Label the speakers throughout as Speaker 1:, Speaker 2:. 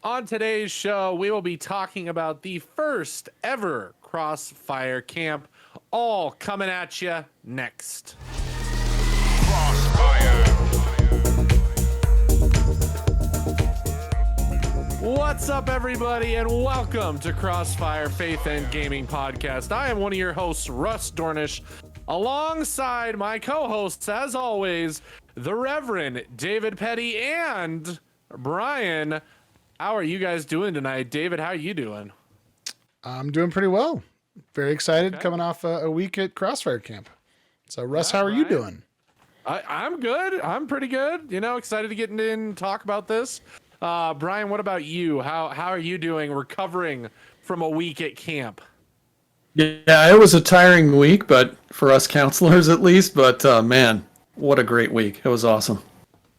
Speaker 1: On today's show, we will be talking about the first ever Crossfire Camp, all coming at you next. Crossfire. What's up, everybody, and welcome to Crossfire Faith and Gaming Podcast. I am one of your hosts, Russ Dornisch, alongside my co-hosts, as always, the Reverend David Petty and Brian. How are you guys doing tonight? David, how are you doing?
Speaker 2: I'm doing pretty well. Very excited, coming off a week at Crossfire Camp. So, Russ, how are you doing?
Speaker 1: I'm good. I'm pretty good. You know, excited to get in and talk about this. Brian, what about you? How are you doing recovering from a week at camp?
Speaker 3: Yeah, it was a tiring week, but for us counselors at least. But man, what a great week. It was awesome.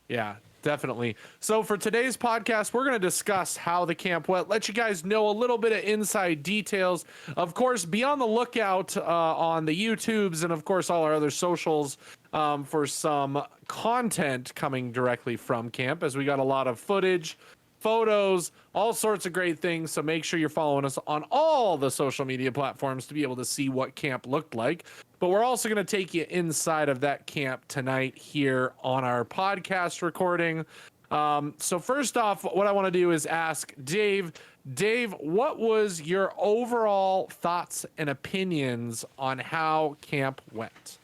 Speaker 1: Yeah, definitely. So for today's podcast, we're going to discuss how the camp went, let you guys know a little bit of inside details. Of course, be on the lookout on the YouTubes and, of course, all our other socials for some content coming directly from camp, as we got a lot of footage, photos, all sorts of great things. So make sure you're following us on all the social media platforms to be able to see what camp looked like. But we're also going to take you inside of that camp tonight here on our podcast recording. So first off, what I want to do is ask Dave. Dave, what was your overall thoughts and opinions on how camp went?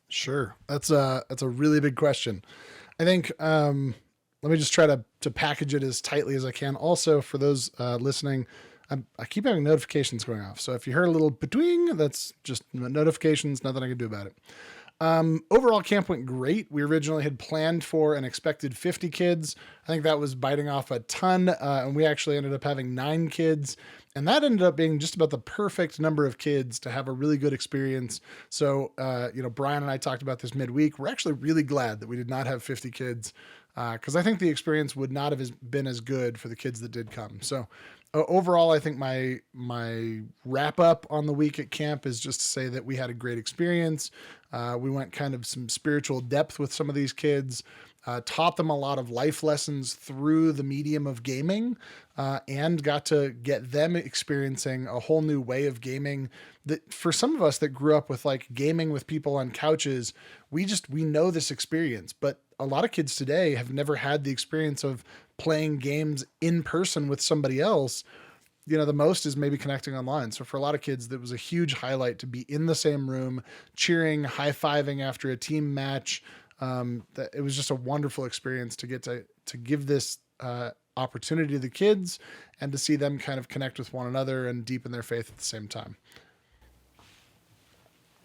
Speaker 2: Sure. That's a really big question. I think let me just try to package it as tightly as I can. Also, for those listening, I keep having notifications going off. So if you heard a little between, that's just notifications, nothing I can do about it. Overall, camp went great. We originally had planned for and expected 50 kids. I think that was biting off a ton. And we actually ended up having 9 kids. And that ended up being just about the perfect number of kids to have a really good experience. So, Brian and I talked about this midweek. We're actually really glad that we did not have 50 kids because I think the experience would not have been as good for the kids that did come. So overall, I think my wrap up on the week at camp is just to say that we had a great experience. We went kind of some spiritual depth with some of these kids, taught them a lot of life lessons through the medium of gaming, and got to get them experiencing a whole new way of gaming that for some of us that grew up with like gaming with people on couches, we know this experience, but a lot of kids today have never had the experience of playing games in person with somebody else. You know, the most is maybe connecting online. So for a lot of kids, that was a huge highlight to be in the same room, cheering, high-fiving after a team match. That it was just a wonderful experience to get to give this opportunity to the kids and to see them kind of connect with one another and deepen their faith at the same time.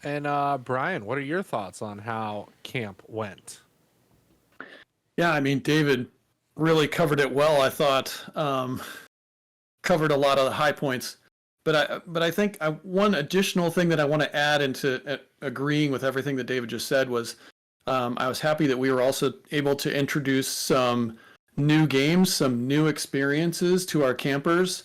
Speaker 1: And Brian, what are your thoughts on how camp went?
Speaker 3: Yeah, I mean, David really covered it well. I thought covered a lot of the high points, but I think one additional thing that I want to add into agreeing with everything that David just said was I was happy that we were also able to introduce some new games, some new experiences to our campers,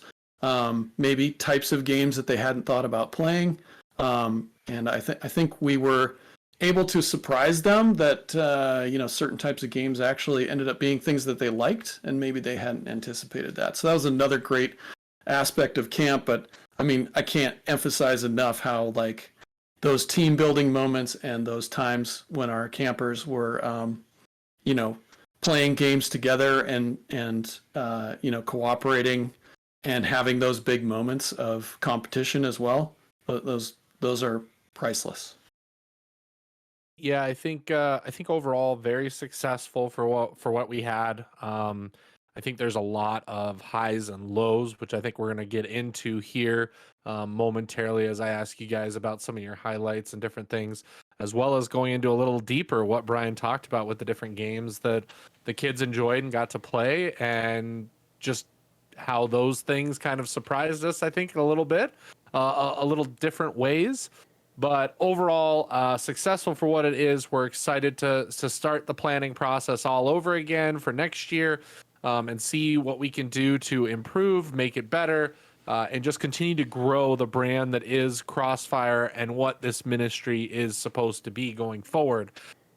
Speaker 3: maybe types of games that they hadn't thought about playing, and I think we were able to surprise them that certain types of games actually ended up being things that they liked, and maybe they hadn't anticipated that. So that was another great aspect of camp. But I mean, I can't emphasize enough how like those team building moments and those times when our campers were playing games together and cooperating and having those big moments of competition as well. Those are priceless.
Speaker 1: Yeah, I think overall very successful for what we had. I think there's a lot of highs and lows, which I think we're going to get into here momentarily as I ask you guys about some of your highlights and different things, as well as going into a little deeper what Brian talked about with the different games that the kids enjoyed and got to play, and just how those things kind of surprised us, I think, a little bit, a little different ways. But overall, successful for what it is. We're excited to start the planning process all over again for next year, and see what we can do to improve, make it better, and just continue to grow the brand that is Crossfire and what this ministry is supposed to be going forward.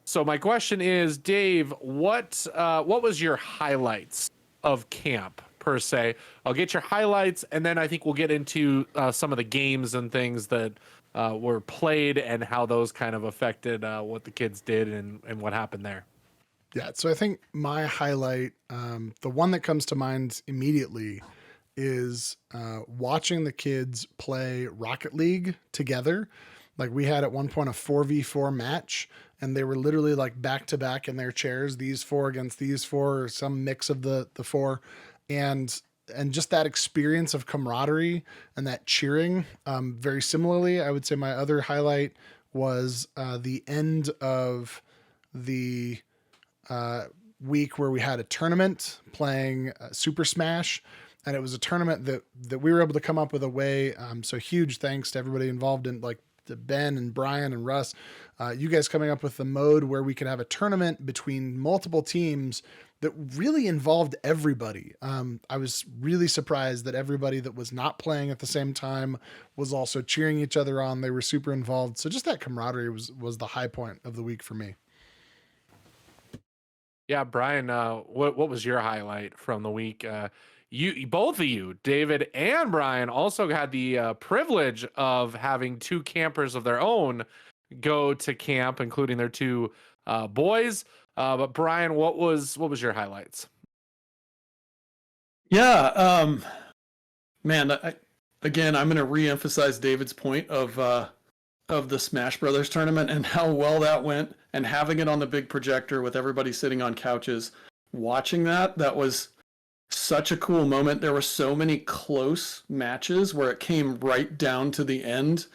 Speaker 1: So my question is, Dave, what was your highlights of camp per se. I'll get your highlights, and then I think we'll get into some of the games and things that were played and how those kind of affected what the kids did and what happened there.
Speaker 2: Yeah, so I think my highlight, the one that comes to mind immediately, is watching the kids play Rocket League together. Like, we had at one point a 4v4 match, and they were literally like back to back in their chairs, these four against these four, or some mix of the four, and just that experience of camaraderie and that cheering. Very similarly, I would say my other highlight was the end of the week where we had a tournament playing Super Smash, and it was a tournament that we were able to come up with a way. So huge thanks to everybody involved in, like, to Ben and Brian and Russ, you guys coming up with the mode where we could have a tournament between multiple teams that really involved everybody. I was really surprised that everybody that was not playing at the same time was also cheering each other on. They were super involved. So just that camaraderie was the high point of the week for me.
Speaker 1: Yeah, Brian, what was your highlight from the week? You both of you, David and Brian, also had the privilege of having two campers of their own go to camp, including their two boys. But Brian, what was your highlights?
Speaker 3: Yeah, man, again, I'm going to re-emphasize David's point of the Smash Brothers tournament and how well that went, and having it on the big projector with everybody sitting on couches watching that was such a cool moment. There were so many close matches where it came right down to the end.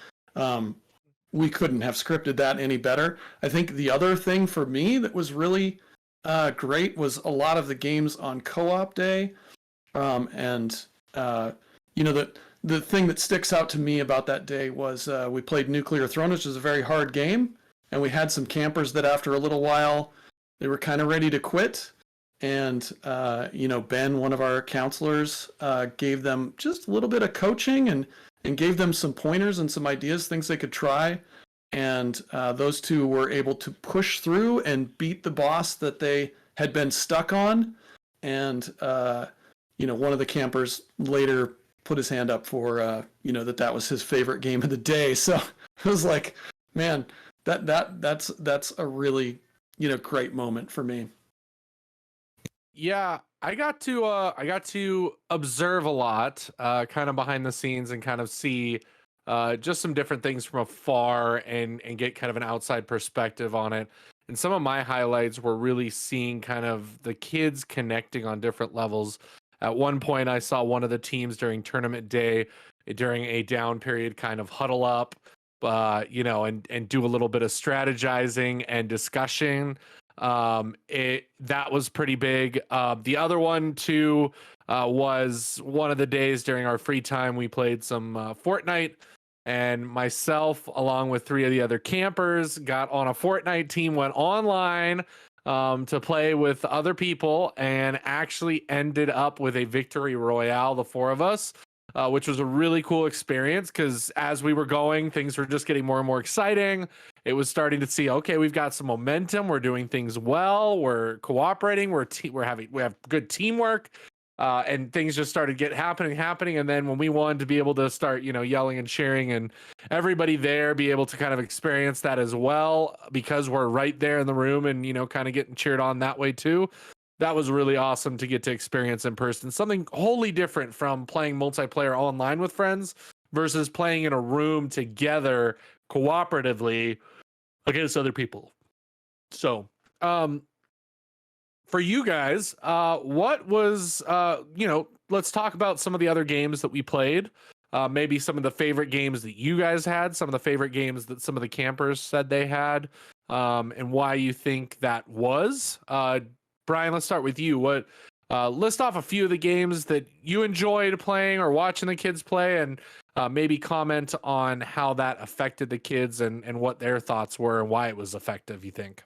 Speaker 3: We couldn't have scripted that any better. I think the other thing for me that was really great was a lot of the games on co-op day. The thing that sticks out to me about that day was we played Nuclear Throne, which is a very hard game, and we had some campers that after a little while, they were kind of ready to quit. And, Ben, one of our counselors, gave them just a little bit of coaching and gave them some pointers and some ideas, things they could try. And those two were able to push through and beat the boss that they had been stuck on. And, one of the campers later put his hand up for, that was his favorite game of the day. So it was like, man, that's a really, great moment for me.
Speaker 1: Yeah, I got to observe a lot, kind of behind the scenes, and kind of see just some different things from afar and get kind of an outside perspective on it. And some of my highlights were really seeing kind of the kids connecting on different levels. At one point, I saw one of the teams during tournament day, during a down period, kind of huddle up, and do a little bit of strategizing and discussion. That was pretty big. The other one too was one of the days during our free time we played some Fortnite, and myself along with three of the other campers got on a Fortnite team, went online to play with other people, and actually ended up with a victory royale, the four of us, which was a really cool experience, because as we were going, things were just getting more and more exciting. It was starting to see, okay, we've got some momentum. We're doing things well. We're cooperating. We have good teamwork, and things just started happening. And then when we wanted to be able to start, yelling and cheering, and everybody there be able to kind of experience that as well, because we're right there in the room and, kind of getting cheered on that way too. That was really awesome to get to experience in person. Something wholly different from playing multiplayer online with friends versus playing in a room together cooperatively against other people. So, for you guys, what was, let's talk about some of the other games that we played. Maybe some of the favorite games that you guys had, some of the favorite games that some of the campers said they had, and why you think that was. Brian, let's start with you. What list off a few of the games that you enjoyed playing or watching the kids play, and maybe comment on how that affected the kids and what their thoughts were and why it was effective, you think.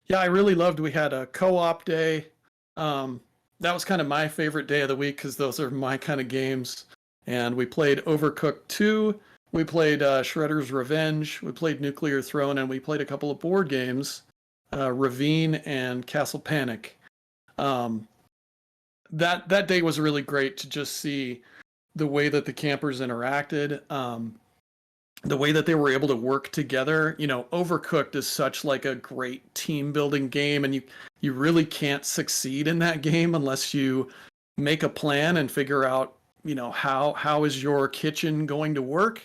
Speaker 3: Yeah, I really loved we had a co-op day. That was kind of my favorite day of the week because those are my kind of games. And we played Overcooked 2, we played Shredder's Revenge, we played Nuclear Throne, and we played a couple of board games, Ravine and Castle Panic. that day was really great to just see the way that the campers interacted, the way that they were able to work together. Overcooked is such like a great team building game, and you really can't succeed in that game unless you make a plan and figure out, how is your kitchen going to work.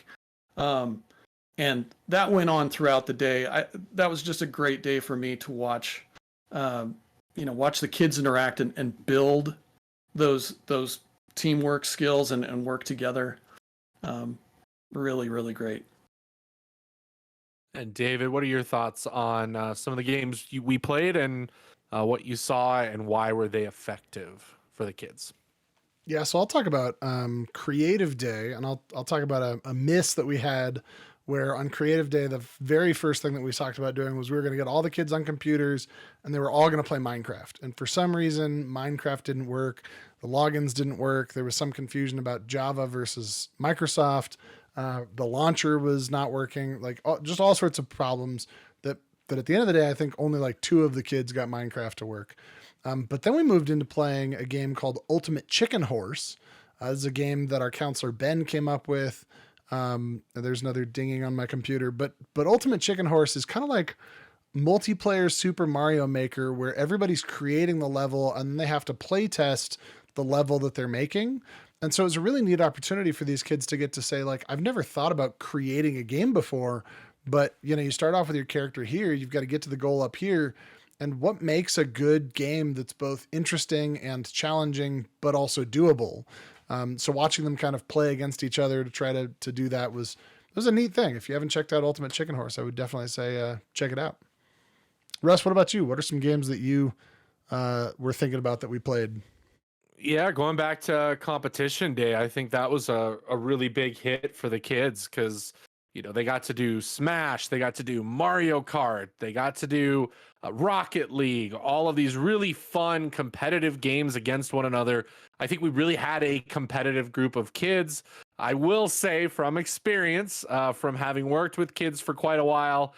Speaker 3: And that went on throughout the day. That was just a great day for me to watch, watch the kids interact and build those teamwork skills and work together. Really, really great.
Speaker 1: And David, what are your thoughts on some of the games we played and what you saw and why were they effective for the kids?
Speaker 2: Yeah, so I'll talk about Creative Day, and I'll talk about a miss that we had where on Creative Day, the very first thing that we talked about doing was we were going to get all the kids on computers and they were all going to play Minecraft. And for some reason, Minecraft didn't work. The logins didn't work. There was some confusion about Java versus Microsoft. The launcher was not working, just all sorts of problems that at the end of the day, I think only like 2 of the kids got Minecraft to work. But then we moved into playing a game called Ultimate Chicken Horse. This is a game that our counselor Ben came up with. There's another dinging on my computer, but Ultimate Chicken Horse is kind of like multiplayer Super Mario Maker, where everybody's creating the level and they have to play test the level that they're making. And so it's a really neat opportunity for these kids to get to say, like, I've never thought about creating a game before, but you start off with your character here, you've got to get to the goal up here. And what makes a good game that's both interesting and challenging, but also doable? So watching them kind of play against each other to try to do that was a neat thing. If you haven't checked out Ultimate Chicken Horse, I would definitely say check it out. Russ, what about you? What are some games that you were thinking about that we played?
Speaker 1: Yeah, going back to competition day, I think that was a really big hit for the kids because, they got to do Smash, they got to do Mario Kart, they got to do Rocket League, all of these really fun competitive games against one another. I think we really had a competitive group of kids. I will say from experience, from having worked with kids for quite a while,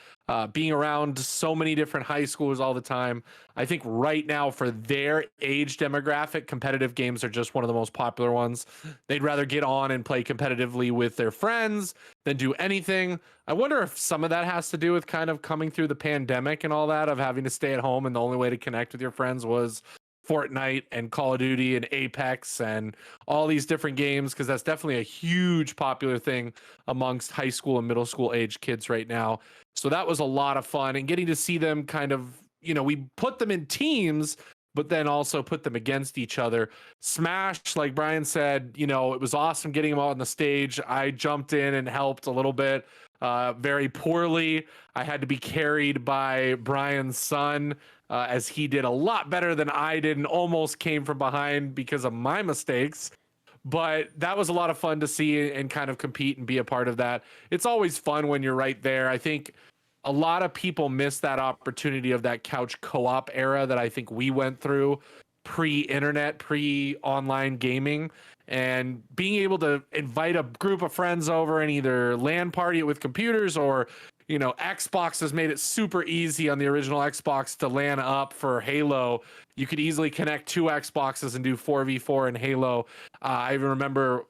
Speaker 1: being around so many different high schools all the time, I think right now for their age demographic, competitive games are just one of the most popular ones. They'd rather get on and play competitively with their friends than do anything. I wonder if some of that has to do with kind of coming through the pandemic and all that, of having to stay at home and the only way to connect with your friends was Fortnite and Call of Duty and Apex and all these different games, because that's definitely a huge popular thing amongst high school and middle school age kids right now. So that was a lot of fun, and getting to see them kind of, we put them in teams, but then also put them against each other. Smash, like Brian said, it was awesome getting them out on the stage. I jumped in and helped a little bit, very poorly. I had to be carried by Brian's son, as he did a lot better than I did and almost came from behind because of my mistakes. But that was a lot of fun to see and kind of compete and be a part of that. It's always fun when you're right there. I think a lot of people miss that opportunity of that couch co-op era that I think we went through pre-internet, pre-online gaming, and being able to invite a group of friends over and either LAN party it with computers, or Xbox has made it super easy on the original Xbox to LAN up for Halo. You could easily connect 2 Xboxes and do 4v4 in Halo. I even remember,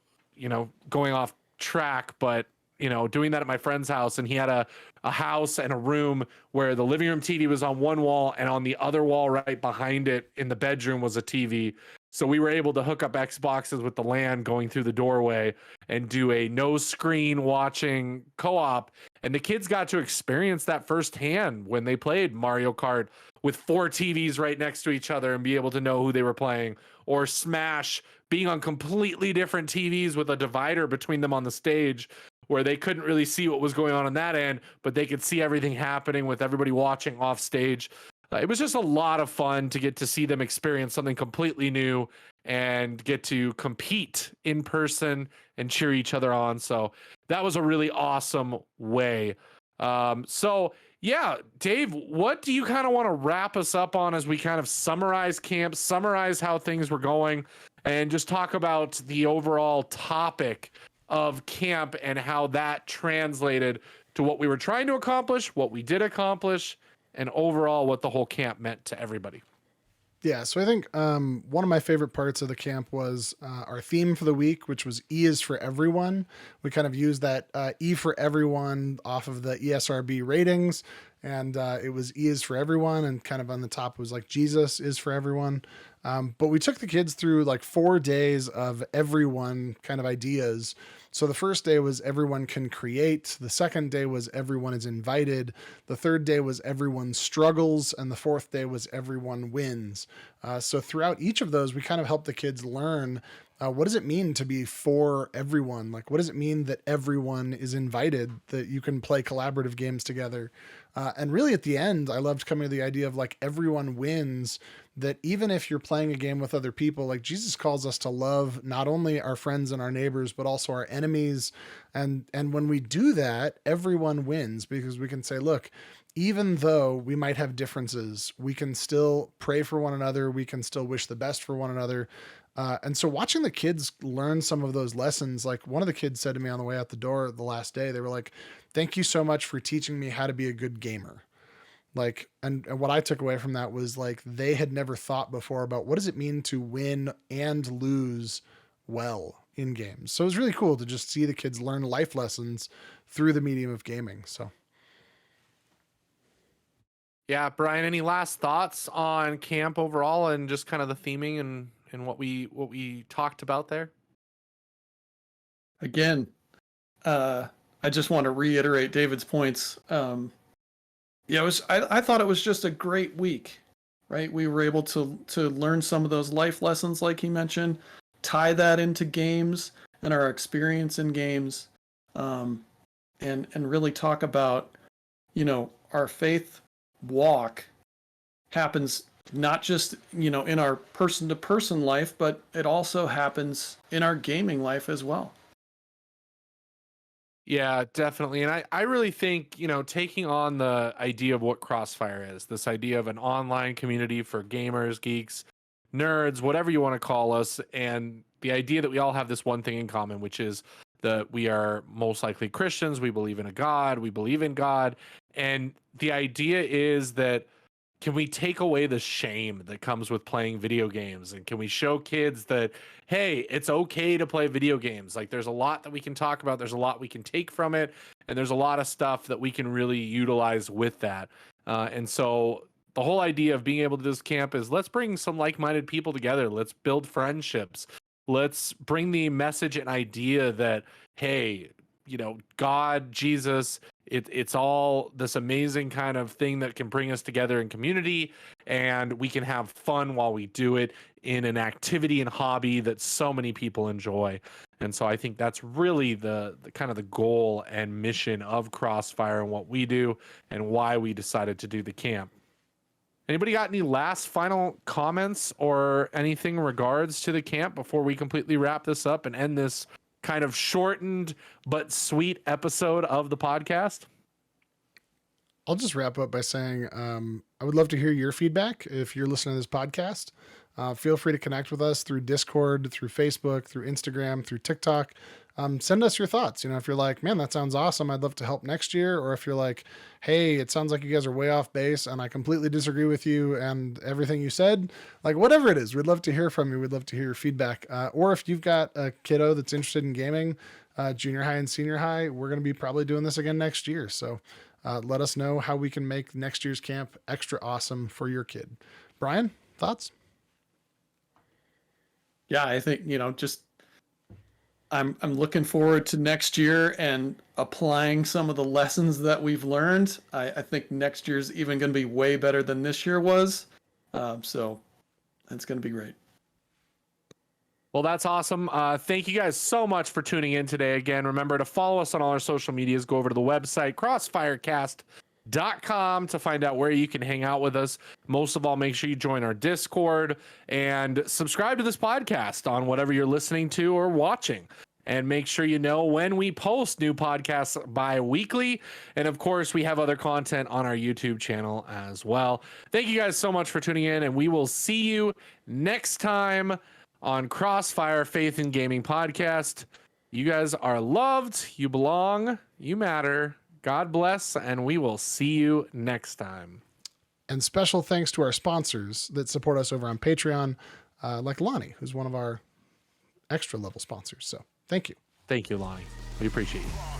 Speaker 1: going off track, but doing that at my friend's house, and he had a house and a room where the living room TV was on one wall, and on the other wall right behind it in the bedroom was a TV. So we were able to hook up Xboxes with the LAN going through the doorway and do a no screen watching co-op. And the kids got to experience that firsthand when they played Mario Kart with 4 TVs right next to each other and be able to know who they were playing, or Smash being on completely different TVs with a divider between them on the stage, where they couldn't really see what was going on that end, but they could see everything happening with everybody watching off stage. It was just a lot of fun to get to see them experience something completely new and get to compete in person and cheer each other on. So that was a really awesome way. So yeah, Dave, what do you kind of want to wrap us up on as we kind of summarize camp, summarize how things were going, and just talk about the overall topic of camp and how that translated to what we were trying to accomplish, what we did accomplish, and overall what the whole camp meant to everybody?
Speaker 2: Yeah, so I think one of my favorite parts of the camp was our theme for the week, which was E is for everyone. We kind of used that E for everyone off of the ESRB ratings, and it was E is for everyone, and kind of on the top was like Jesus is for everyone. But we took the kids through like 4 days of everyone kind of ideas. So the first day was everyone can create. The second day was everyone is invited. The third day was everyone struggles. And the fourth day was everyone wins. So throughout each of those, we kind of helped the kids learn what does it mean to be for everyone? Like, what does it mean that everyone is invited, that you can play collaborative games together? And really at the end, I loved coming to the idea of like everyone wins, that even if you're playing a game with other people, like Jesus calls us to love not only our friends and our neighbors, but also our enemies. And when we do that, everyone wins, because we can say, look, even though we might have differences, we can still pray for one another. We can still wish the best for one another. And so watching the kids learn some of those lessons, like one of the kids said to me on the way out the door the last day, they were like, thank you so much for teaching me how to be a good gamer. Like, and what I took away from that was like, they had never thought before about what does it mean to win and lose well in games. So it was really cool to just see the kids learn life lessons through the medium of gaming. So.
Speaker 1: Yeah, Brian, any last thoughts on camp overall and just kind of the theming and what we talked about there?
Speaker 3: Again, I just want to reiterate David's points. Yeah, I thought it was just a great week, right? We were able to learn some of those life lessons, like he mentioned, tie that into games and our experience in games, and really talk about, our faith walk happens not just, in our person-to-person life, but it also happens in our gaming life as well.
Speaker 1: Yeah, definitely. And I really think, taking on the idea of what Crossfire is, this idea of an online community for gamers, geeks, nerds, whatever you want to call us, and the idea that we all have this one thing in common, which is that we are most likely Christians, we believe in a God, we believe in God. And the idea is that, can we take away the shame that comes with playing video games? And can we show kids that, hey, it's okay to play video games? Like, there's a lot that we can talk about. There's a lot we can take from it. And there's a lot of stuff that we can really utilize with that. And so the whole idea of being able to do this camp is, let's bring some like-minded people together. Let's build friendships. Let's bring the message and idea that, hey, God, Jesus, it's all this amazing kind of thing that can bring us together in community, and we can have fun while we do it in an activity and hobby that so many people enjoy. And so I think that's really the kind of the goal and mission of Crossfire and what we do and why we decided to do the camp. Anybody got any last final comments or anything in regards to the camp before we completely wrap this up and end this kind of shortened but sweet episode of the podcast?
Speaker 2: I'll just wrap up by saying I would love to hear your feedback. If you're listening to this podcast, feel free to connect with us through Discord, through Facebook, through Instagram, through TikTok. Send us your thoughts. If you're like, man, that sounds awesome, I'd love to help next year. Or if you're like, hey, it sounds like you guys are way off base and I completely disagree with you and everything you said, like whatever it is, we'd love to hear from you. We'd love to hear your feedback. Or if you've got a kiddo that's interested in gaming, junior high and senior high, we're going to be probably doing this again next year. So let us know how we can make next year's camp extra awesome for your kid. Brian, thoughts?
Speaker 3: Yeah, I think, just I'm looking forward to next year and applying some of the lessons that we've learned. I think next year's even going to be way better than this year was. So it's going to be great.
Speaker 1: Well, that's awesome. Thank you guys so much for tuning in today. Again, remember to follow us on all our social medias. Go over to the website, crossfirepodcast.com, to find out where you can hang out with us. Most of all, make sure you join our Discord and subscribe to this podcast on whatever you're listening to or watching. And make sure you know when we post new podcasts bi-weekly. And of course, we have other content on our YouTube channel as well. Thank you guys so much for tuning in, and we will see you next time on Crossfire Faith and Gaming Podcast. You guys are loved. You belong. You matter. God bless, and we will see you next time.
Speaker 2: And special thanks to our sponsors that support us over on Patreon, like Lonnie, who's one of our extra level sponsors. So thank you.
Speaker 1: Thank you, Lonnie. We appreciate you.